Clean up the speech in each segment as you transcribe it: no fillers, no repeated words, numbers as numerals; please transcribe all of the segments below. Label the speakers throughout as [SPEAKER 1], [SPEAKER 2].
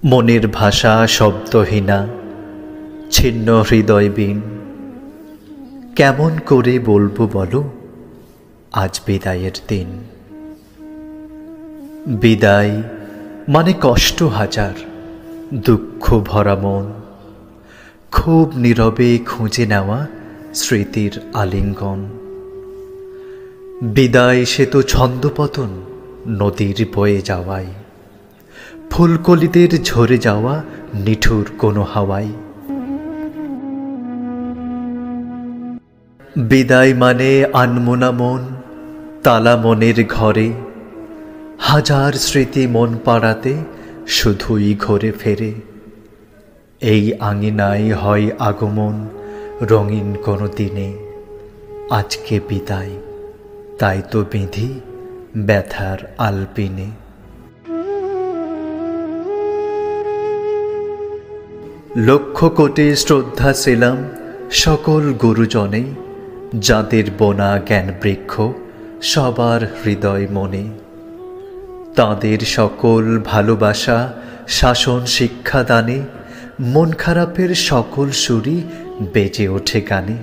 [SPEAKER 1] মনের ভাষা শব্দহীনা, ছিন্ন হৃদয়বিন। কেমন করে বলবো বলো আজ বিদায়ের দিন। বিদায় মানে কষ্ট হাজার, দুঃখ ভরা মন, খুব নীরবে খুঁজে নেওয়া স্মৃতির আলিঙ্গন। বিদায় সে তো ছন্দপতন নদীর বয়ে যাওয়ায়, ফুলকলিদের ঝরে যাওয়া নিঠুর কোনো হাওয়ায়। বিদায় মানে আনমোনা মন তালা মনের ঘরে, হাজার স্মৃতি মন পাড়াতে শুধুই ঘরে ফেরে। এই আঙিনায় হয় আগমন রঙিন কোনো দিনে, আজকে বিদায় তাই তো বিধি ব্যথার আলপিনে। লক্ষ কোটি শ্রদ্ধা ছিলাম সকল গুরুজনে, যাদের বোনা জ্ঞান বৃক্ষ সবার হৃদয় মনে। তাদের সকল ভালোবাসা শাসন শিক্ষা দানে, মন খারাপের সকল সুরই বেজে ওঠে গানে।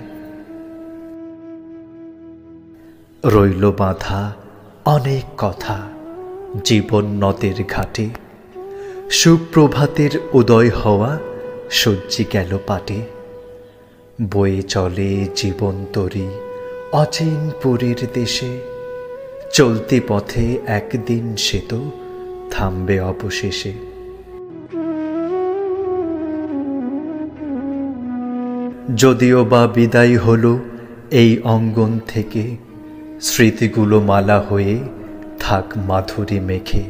[SPEAKER 1] রইল বাঁধা অনেক কথা জীবন নদের ঘাটে, সুপ্রভাতের উদয় হওয়া সজ্জি গেল পাটে। বয়ে চলে জীবন তরী অচিন পুরীর দেশে, চলতি পথে একদিন সে তো থামবে অবশেষে। যদিও বা বিদায় হলো এই অঙ্গন থেকে, স্মৃতিগুলো মালা হয়ে থাক মাধুরী মেখে।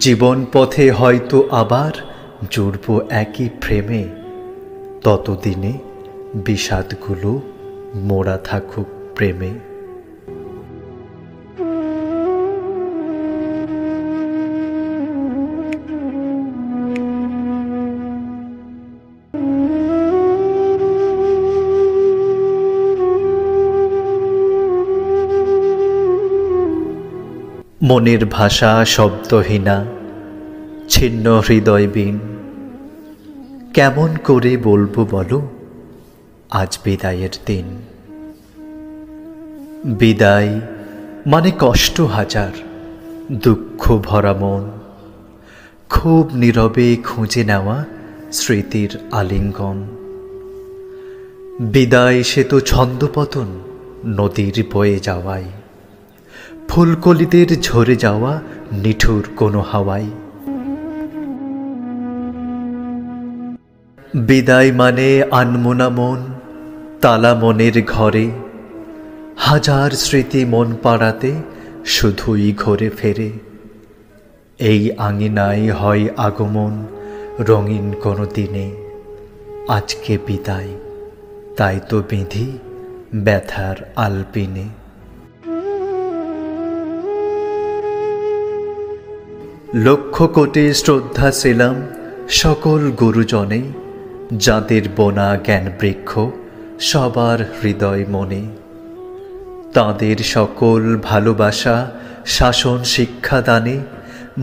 [SPEAKER 1] জীবন পথে হয়তো আবার জুড়ব একই ফ্রেমে, ততদিনে বিষাদগুলো মোড়া থাকুক প্রেমে। মনের ভাষা শব্দহীনা, ছিন্ন হৃদয়বিন। কেমন করে বলবো বলো আজ বিদায়ের দিন। বিদায় মানে কষ্ট হাজার, দুঃখ ভরা মন, খুব নীরবে খুঁজে নেওয়া স্মৃতির আলিঙ্গন। বিদায় সে তো ছন্দপতন নদীর বয়ে যাওয়ায়, ফুলকলিদের ঝরে যাওয়া নিঠুর কোনো হাওয়ায়। বিদায় মানে আনমোনা মন তালা মনের ঘরে, হাজার স্মৃতি মন পাড়াতে শুধুই ঘরে ফেরে। এই আঙিনায় হয় আগমন রঙিন কোনো দিনে, আজকে বিদায় তাই তো বিধি ব্যথার আলপিনে। লক্ষ কোটি শ্রদ্ধা ছিলাম সকল গুরুজনে, যাদের বোনা জ্ঞান বৃক্ষ সবার হৃদয় মনে। তাদের সকল ভালোবাসা শাসন শিক্ষা দানে,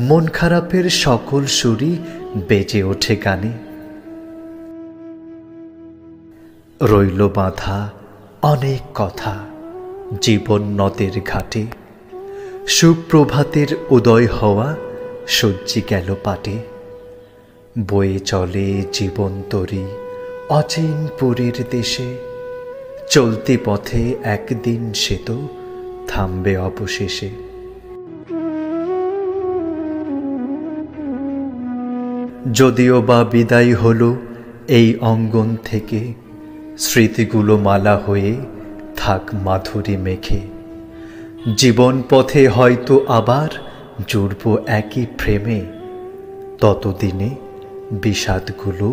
[SPEAKER 1] মন খারাপের সকল সুরই বেজে ওঠে গানে। রইল বাঁধা অনেক কথা জীবন নদের ঘাটে, সুপ্রভাতের উদয় হওয়া সজ্জি গেল পাটে। বয়ে চলে জীবন তরী অচিন পুরীর দেশে, চলতি পথে একদিন সে তো থামবে অবশেষে। যদিও বা বিদায় হলো এই অঙ্গন থেকে, স্মৃতিগুলো মালা হয়ে থাক মাধুরী মেখে। জীবন পথে হয়তো আবার জুড়ব একই ফ্রেমে, ততদিনে বিষাদগুলো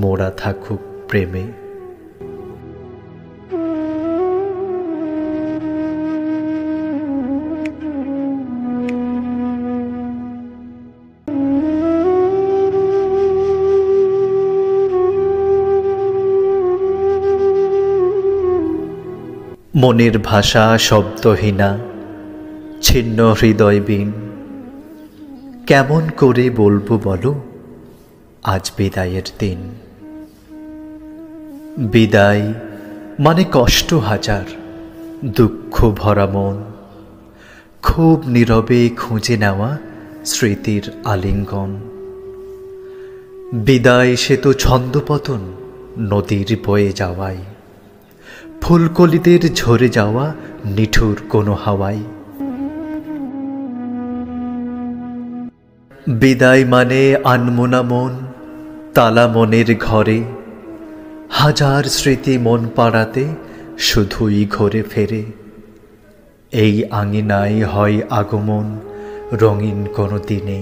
[SPEAKER 1] মোড়া থাকুক প্রেমে। মনের ভাষা শব্দহীনা, ছিন্ন হৃদয়বিন। কেমন করে বলবো বলো আজ বিদায়ের দিন। বিদায় মানে কষ্ট হাজার, দুঃখ ভরা মন, খুব নীরবে খুঁজে নেওয়া স্মৃতির আলিঙ্গন। বিদায় সে তো ছন্দপতন নদীর বয়ে যাওয়ায়, ফুলকলিদের ঝরে যাওয়া নিঠুর কোনো হাওয়ায়। বিদায় মানে আনমোনা মন তালা মনের ঘরে, হাজার স্মৃতি মন পাড়াতে শুধুই ঘরে ফেরে। এই আঙিনায় হয় আগমন রঙিন কোনো দিনে,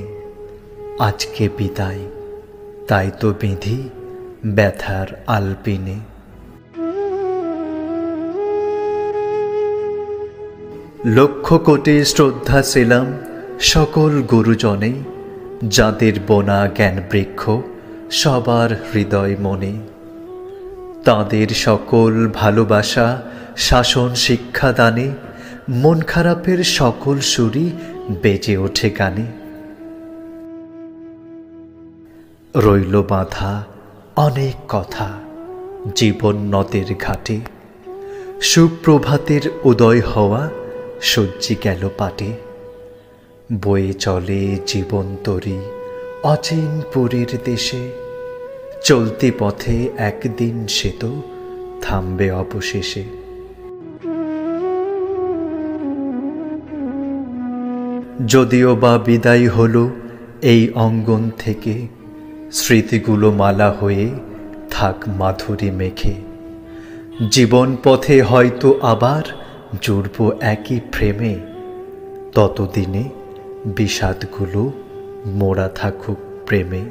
[SPEAKER 1] আজকে বিদায় তাই তো বিধি ব্যথার আলপিনে। লক্ষ কোটি শ্রদ্ধা ছিলাম সকল গুরুজনে, যাদের বোনা জ্ঞান বৃক্ষ সবার হৃদয় মনে। তাদের সকল ভালোবাসা শাসন শিক্ষা দানে, মন খারাপের সকল সুরই বেজে ওঠে গানে। রইল বাঁধা অনেক কথা জীবন নদের ঘাটে, সুপ্রভাতের উদয় হওয়া সজ্জি গেল পাটে। বয়ে চলে জীবন তরী অচিন পুরীর দেশে, চলতি পথে একদিন সে তো থামবে অবশেষে। যদিও বা বিদায় হলো এই অঙ্গন থেকে, স্মৃতিগুলো মালা হয়ে থাক মাধুরী মেখে। জীবন পথে হয়তো আবার জুড়ব একই প্রেমে, ততদিনে বিষাদগুলো মোড়া থাকুক প্রেমে।